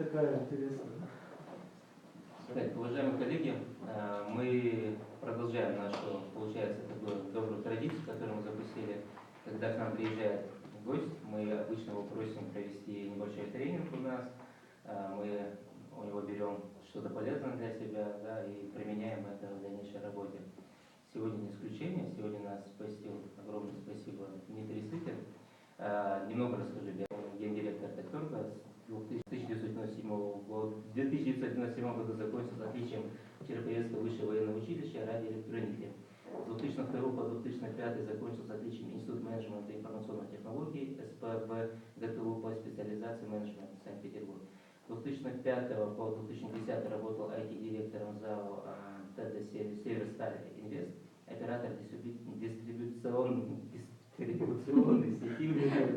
такая интересная. Так, уважаемые коллеги, мы продолжаем нашу, получается, такую добрую традицию, которую мы запустили. Когда к нам приезжает гость, мы обычно его просим провести небольшой тренинг у нас. Мы у него берем что-то полезное для себя, да, и применяем это в дальнейшей работе. Сегодня не исключение. Сегодня нас посетил, огромное спасибо, Дмитрий Сытин. Немного расскажу. Я гендиректор Техторга. В 1997 году закончил с отличием Череповецкое высшее военное училище радиоэлектроники. С 2002 по 2005 закончил с отличием Институт менеджмента и информационных технологий СПБ ГТУ по специализации менеджмента Санкт-Петербург. С 2005 по 2010 работал IT-директором ЗАО ТД Северсталь Инвест, оператор дистрибуционной сети,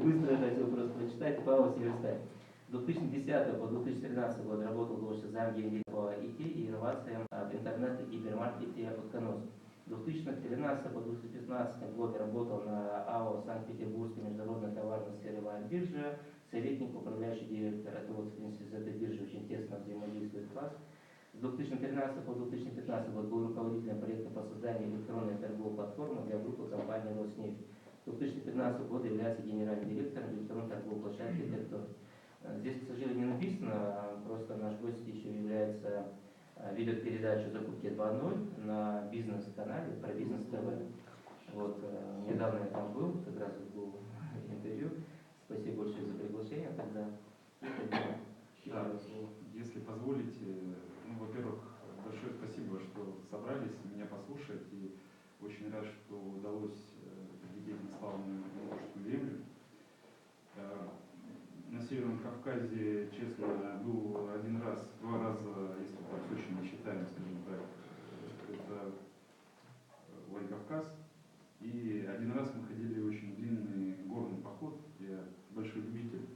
быстро хотел просто прочитать, ПАО Северсталь. С 2010 по 2013 год работал в должности замгендиректора по ИТ и инновациям в интернет и гипермаркете «Утконос». С 2013 по 2015 год работал на АО «Санкт-Петербургская международная товарно-сырьевая биржа», советник, управляющий директор. Это вот, в принципе, с этой биржей очень тесно взаимодействует класс. С 2013 по 2015 год был руководителем проекта по созданию электронной торговой платформы для группы компании «Роснефть». С 2015 года является генеральным директором электронной торговой площадки «Тектор». Здесь, к сожалению, не написано, просто наш гость еще является, ведет передачу «Закупки 2.0» на бизнес-канале, про бизнес-ТВ. Вот, недавно я там был, как раз был интервью. Спасибо большое за приглашение. Тогда да, если позволите, ну, во-первых, большое спасибо, что собрались меня послушать, и очень рад, что удалось прилететь на славную Ингушскую землю. На Северном Кавказе, честно, был один раз, два раза, если так точно не считаем, скажем так, это Владикавказ. И один раз мы ходили очень длинный горный поход, я большой любитель,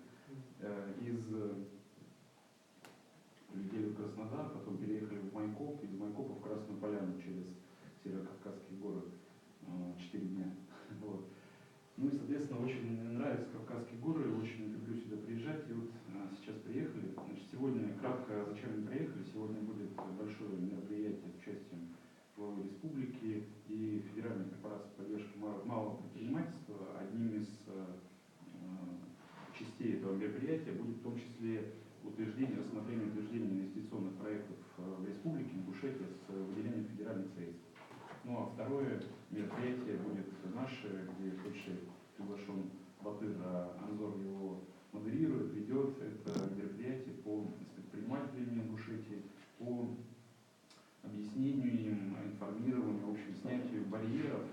летели в Краснодар, потом переехали в Майкоп, из Майкопа в Красную Поляну через Северо-Кавказские горы 4 дня. Вот. Ну и, соответственно, очень нравятся Кавказские горы, очень люблю сюда приезжать. И вот сейчас приехали. Значит, сегодня, кратко, зачем мы приехали, сегодня будет большое мероприятие с участием главы республики и Федеральной корпорации поддержки малого предпринимательства. Одним из частей этого мероприятия будет в том числе рассмотрение утверждения инвестиционных проектов в республике Ингушетия с выделением федеральных средств. Ну а второе мероприятие будет наше, где больше приглашен Батыр Анзор, его модерирует, ведет. Это мероприятие с предпринимателями Ингушетии, по объяснению им, информированию, в общем, снятию барьеров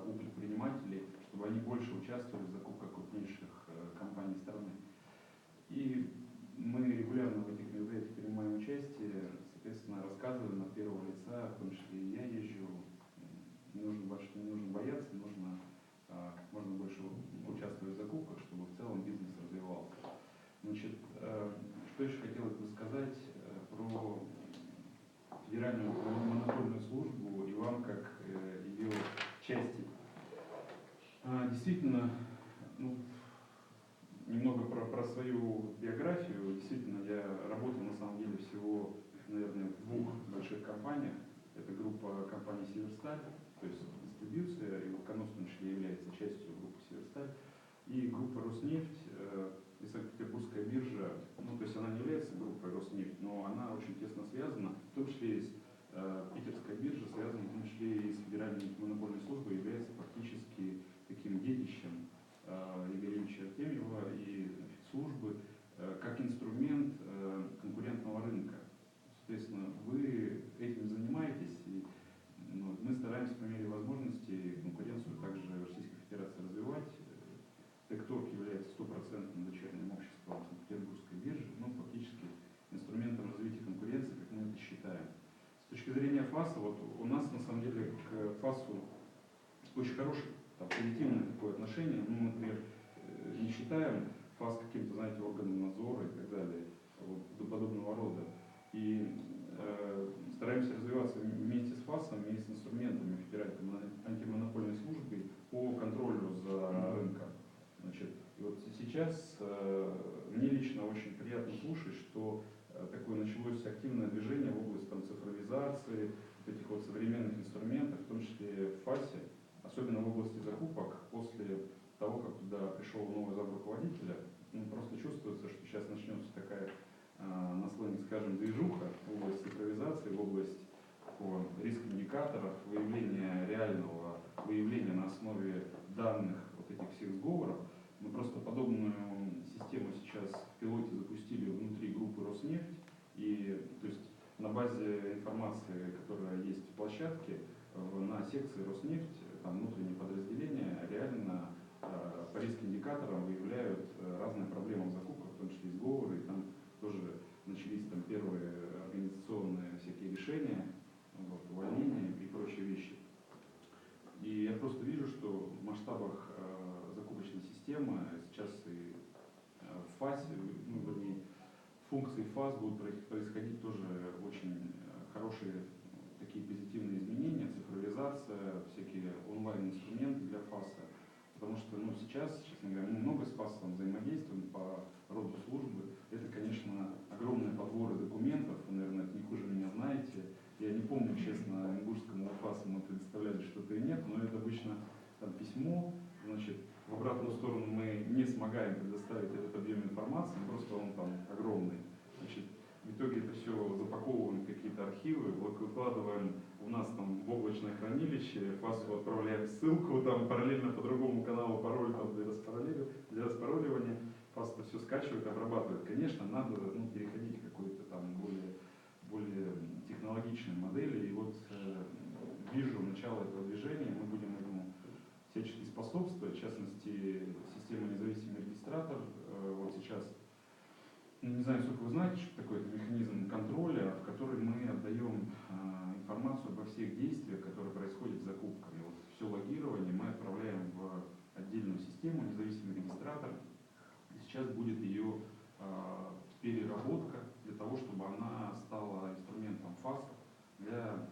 у предпринимателей, чтобы они больше участвовали в закупках крупнейших компаний страны. И мы регулярно в этих мероприятиях принимаем участие, соответственно, рассказываем от первого лица, в том числе и я езжу. Не нужно бояться, нужно как можно больше участвовать в закупках, чтобы в целом бизнес развивался. Значит, что еще хотелось бы сказать про Федеральную монопольную службу и вам, как ее части. Действительно, ну, немного про свою биографию. Действительно, я работал на самом деле всего, наверное, в двух больших компаниях. Это группа компаний «Северсталь», то есть дистрибьюция, и Утконос в том числе является частью группы «Северсталь», и группа «Роснефть» и Санкт-Петербургская биржа. Ну, то есть она не является группой «Роснефть», но она очень тесно связана, в том числе и с Питерская биржа, связана в том числе и с Федеральной монопольной службой, является фактически таким детищем Игоря Ильича Артемьева и службы как инструмент конкурентного рынка. Соответственно, вы этим занимаетесь, и мы стараемся по мере возможности конкуренцию также в Российской Федерации развивать. Текторг является стопроцентным дочерним обществом Санкт-Петербургской биржи, фактически инструментом развития конкуренции, как мы это считаем. С точки зрения ФАСа, вот у нас на самом деле к ФАСу очень хорошее, позитивное такое отношение. Мы, например, не считаем ФАС каким-то, знаете, органом надзора и так далее, вот, подобного рода. И стараемся развиваться вместе с ФАСом и с инструментами Федеральной антимонопольной службы по контролю за рынком. Значит, и вот сейчас мне лично очень приятно слушать, что активное движение в области там, цифровизации, вот этих вот современных инструментов, в том числе в ФАСе, особенно в области закупок, после того, как туда пришел новый зам руководителя, ну, просто чувствуется, что сейчас начнется такая, на сленге скажем, движуха в области цифровизации, в область риск-индикаторов, выявления реального, выявления на основе данных вот этих всех сговоров. Мы просто подобную систему сейчас в пилоте запустили внутри группы Роснефть, и то есть на базе информации, которая есть в площадке, на секции Роснефть, там внутренние подразделения реально по риск-индикаторам выявляют разные проблемы в закупках, в том числе и сговоры, и там тоже начались там первые организационные всякие решения, вот, увольнения и прочие вещи. И я просто вижу, что в масштабах закупочной системы сейчас и в ФАСе, ну, вернее, функции ФАС будут происходить тоже очень хорошие такие позитивные изменения, цифровизация, всякие онлайн-инструменты для ФАСа. Потому что ну, сейчас, честно говоря, мы много с ФАСом взаимодействуем по роду службы. Это, конечно, огромные подборы документов, вы, наверное, это не хуже меня знаете. Я не помню, честно, Оренбургскому ФАСу мы предоставляли что-то или нет, но это обычно там, письмо, значит, в обратную сторону мы не смогаем предоставить этот объем информации, просто он там огромный. Значит, в итоге это все запаковываем в какие-то архивы, выкладываем у нас там в облачное хранилище, ФАСу отправляем ссылку, там параллельно по другому каналу пароль там, для распароливания, ФАС это все скачивает, обрабатывает. Конечно, надо ну, переходить к какой-то там более технологичной модели, и вот вижу начало этого движения, мы будем этому всячески способствовать, в частности, система независимый регистратор, вот сейчас, не знаю, сколько вы знаете, что такое это механизм контроля, в который мы отдаем информацию обо всех действиях, которые происходят с закупками. Вот все логирование мы отправляем в отдельную систему, независимый регистратор, и сейчас будет ее переработка для того, чтобы она стала инструментом ФАС для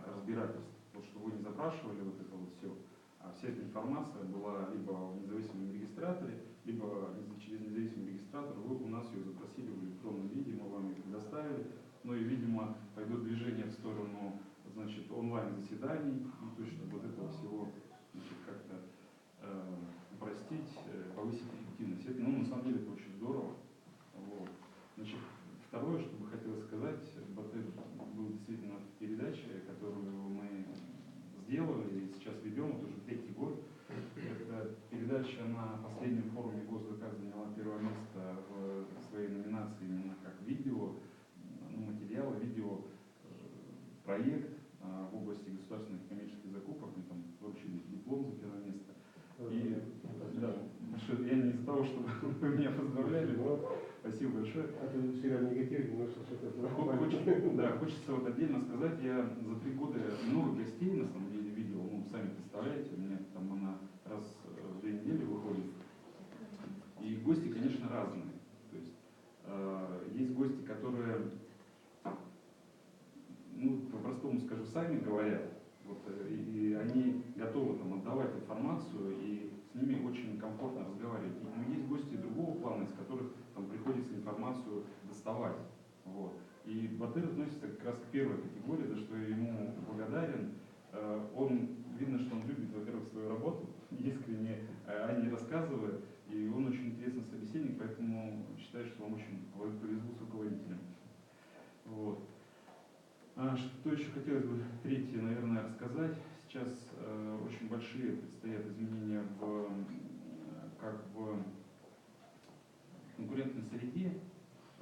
разбирательств. Вот чтобы вы не запрашивали вот это вот все, а вся эта информация была либо в независимом регистраторе, либо через независимый регистратор вы у нас ее запросили в электронном виде, мы вам ее предоставили. Ну и, видимо, пойдут движения в сторону значит, онлайн-заседаний, ну, то есть, чтобы вот этого всего значит, как-то упростить, повысить эффективность. Это, ну, на самом деле, это очень здорово. Вот. Значит, второе, что бы хотелось сказать, Батыр был действительно в передаче, которую мы сделали и сейчас ведем, это уже 3-й год. Эта передача на последнем форуме госзаказ заняла первое место в своей номинации именно как видео, ну, материалы, видео, проект в области государственных коммерческих закупок. Мы там вручили диплом за первое место. И да, я не из-за того, чтобы вы меня поздравляли, но спасибо большое. А ты всегда негатив, немножко что-то. Да, хочется вот отдельно сказать, я за 3 года много гостей на самом деле видел, ну, сами представляете, у меня там она раз в 2 недели выходит. И гости, конечно, разные. То есть есть гости, которые, ну, по-простому скажу, сами говорят, вот, и они готовы там, отдавать информацию, и с ними очень комфортно разговаривать. Но есть гости другого плана, из которых там, приходится информацию доставать. Вот. И Батыр относится как раз к первой категории, за что я ему благодарен. Он, видно, что он любит, во-первых, свою работу, искренне о ней рассказывает, и он очень интересный собеседник, поэтому считаю, что вам очень повезло с руководителем. Вот. Что еще хотелось бы третье, наверное, рассказать. Сейчас очень большие предстоят изменения как в конкурентной среде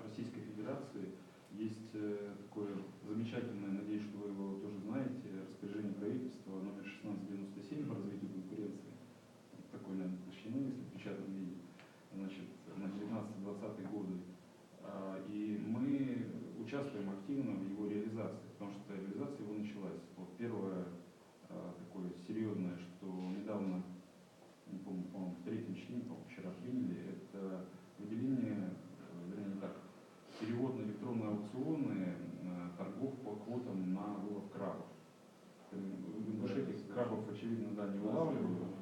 Российской Федерации. Есть такое замечательное, надеюсь, что вы его тоже знаете, распоряжение правительства номер 1697 по развитию конкуренции. Такой, наверное, толщины, если в печатном виде, значит, на 19-20 годы. И мы участвуем активно в его реализации, потому что реализация его началась. Вот первое такое серьезное, что недавно, не помню, по-моему, в 3-м чтении, по-моему, вчера приняли, это выделение, вернее, не так, перевод на электронные аукционы торгов по квотам на вылов крабов. В Ингушетии крабов, очевидно, да, не вылавливают.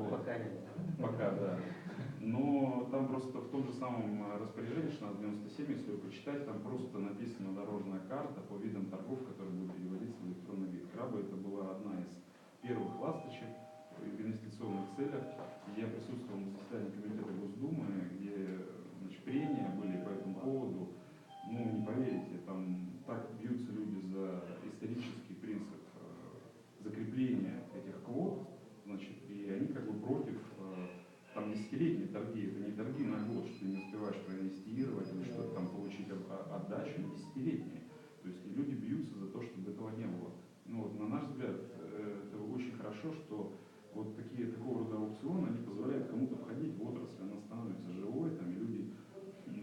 Пока нет. Пока, да. Но там просто в том же самом распоряжении 1697, если вы почитать, там просто написана дорожная карта по видам торгов, которые будут переводиться в электронный вид. Крабы это была одна из первых ласточек в инвестиционных целях. Я присутствовал на заседании комитета Госдумы, где прения были по этому поводу. Ну, не поверите, там так бьются люди за исторический принцип закрепления этих квот, значит, и они как бы против там десятилетние торги, это не торги на год, что ты не успеваешь проинвестировать или что-то там получить отдачу, десятилетние. То есть люди бьются за то, чтобы этого не было. Ну вот, на наш взгляд, это очень хорошо, что вот такого рода аукционы, они позволяют кому-то входить в отрасль, она становится живой, там, и люди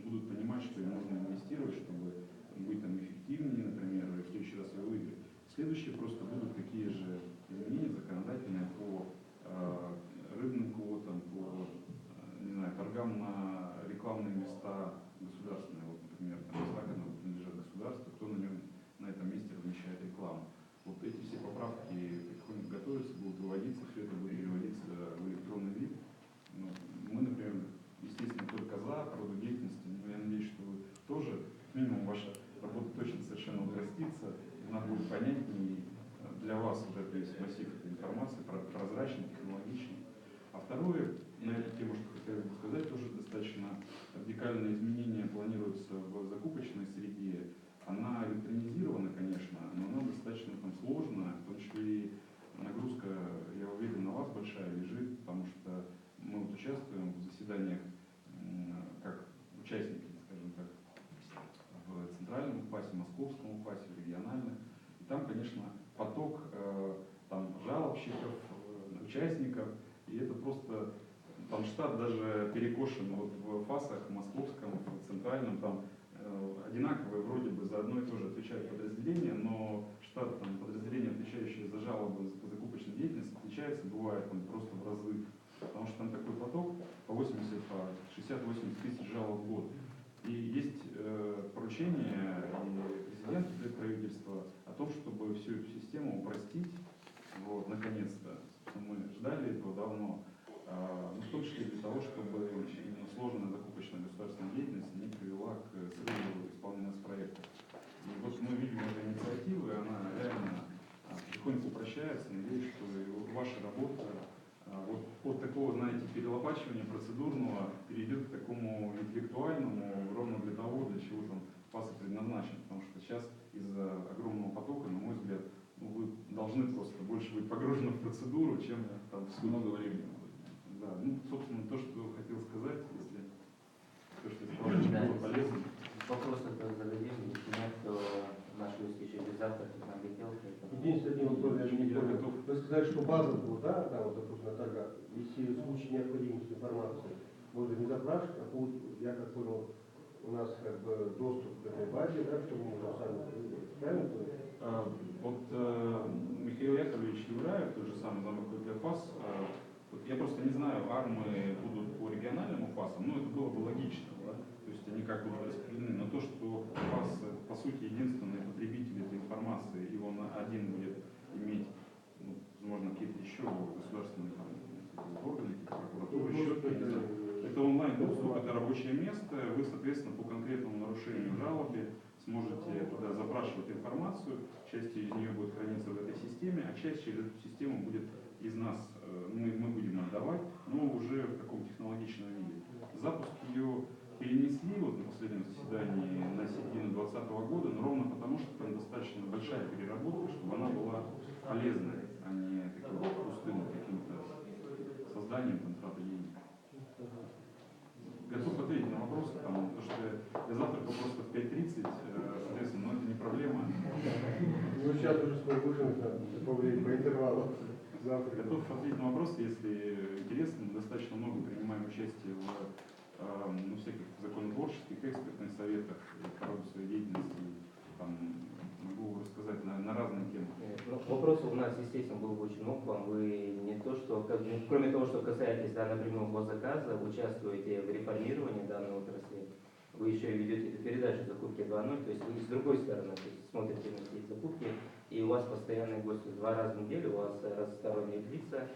будут понимать, что им нужно инвестировать, чтобы быть там эффективнее, например, и в следующий раз ее выиграть. Следующие просто будут такие же изменения законодательные по рыбным квотам, по не знаю, торгам на рекламные места государственные, вот, например, там места, которые принадлежат государству, кто на этом месте размещает рекламу. Вот эти все поправки потихоньку готовятся, будут выводиться, все это будет переводиться в электронный вид. Ну, мы, например, естественно, только за по роду деятельности, но я надеюсь, что вы тоже, минимум ваша работа точно совершенно упростится, она будет понятнее для вас вот этот весь массив этой информации, прозрачный, технологичный. А второе, на эту тему, что хотел бы сказать, тоже достаточно радикальные изменения планируются в закупочной среде. Она электронизирована, конечно, но она достаточно там сложная, в том числе и нагрузка, я уверен, на вас большая лежит, потому что мы вот участвуем в заседаниях как участники, скажем так, в центральном УФАСе, московском УФАСе, в региональных. И там, конечно, поток там, жалобщиков, участников, и это просто, там штат даже перекошен вот в ФАСах, московском, в центральном, там одинаковые вроде бы за одно и то же отвечают подразделения, но штат там, подразделения, отвечающие за жалобы по закупочной деятельности, отличается, бывает там, просто в разы, потому что там такой поток по 60-80 тысяч жалоб в год. И есть поручение и президента для правительства о том, чтобы всю эту систему упростить, вот, наконец-то. Мы ждали этого давно, но в том числе для того, чтобы сложная закупочная государственная деятельность не привела к срыву исполнения проекта. И вот мы видим эту инициативу, и она реально потихоньку упрощается. Надеюсь, что и ваша работа вот от такого, знаете, перелопачивания процедурного перейдет к такому интеллектуальному, ровно для того, для чего там ФАС предназначен. Потому что сейчас из-за огромного потока, на мой взгляд, вы должны просто больше быть погружены в процедуру, чем там много времени. Да, ну, собственно, то, что хотел сказать, если то, что я сказал, было полезно. Вопрос это зададим, если нет, то наши еще без завтра, как нам летел. Единственный один вопрос, я не понял. Вы сказали, что база была, да, там, вот, допустим, на торгах, если в случае необходимости информации можно не запрашивать, а будет, я как понял, у нас как бы доступ к этой базе, да, чтобы мы уже сами правильно поняли? Вот Михаил Яковлевич Юраев, тот же самый замруководитель ФАС, вот я просто не знаю, армы будут по региональным ФАСам, но это было бы логично, да? То есть они как будут распределены, но то, что ФАС по сути единственный потребитель этой информации, и он один будет иметь, ну, возможно, какие-то еще государственные органы, прокуратуры, еще это онлайн-доступ, это рабочее место, вы, соответственно, по конкретному нарушению жалобы сможете туда запрашивать информацию, часть из нее будет храниться в этой системе, а часть через эту систему будет из нас, мы будем отдавать, но уже в таком технологичном виде. Запуск ее перенесли вот на последнем заседании на середину 2020 года, но ровно потому, что там достаточно большая переработка, чтобы она была полезной, а не таким пустым каким-то созданием там, траты денег. Готов ответить на вопросы, потому что я завтра просто в 5:30, соответственно, но это не проблема. Ну, сейчас уже скоро вышел, по времени, по интервалу. Завтра. Готов ответить на вопросы, если интересно. Мы достаточно много принимаем участие в всяких законотворческих, экспертных советах по роду своей деятельности. Там, могу рассказать на разные темы. Вопросов у нас, естественно, было бы очень много к вам. Вы не то, что, кроме того, что касаетесь напрямую госзаказа, участвуете в реформировании данной отрасли, вы еще и ведете эту передачу «Закупки 2.0», то есть вы с другой стороны, то есть смотрите на эти закупки, и у вас постоянные гости 2 раза в неделю, у вас разносторонние лица,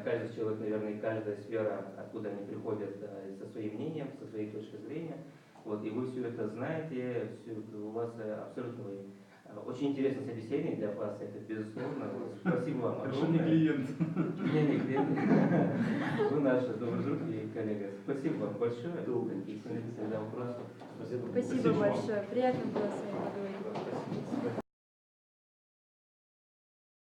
Каждый человек, наверное, и каждая сфера, откуда они приходят со своим мнением, со своей точки зрения. Вот, и вы все это знаете, у вас абсолютно очень интересный собеседник для вас, это безусловно. Вот, спасибо вам Хорошо, не огромное. клиент. Не клиент. Вы наш добрый друг и коллега. Спасибо вам большое. Какие всегда вопросы. Спасибо большое. Приятно было с вами поговорить. Спасибо.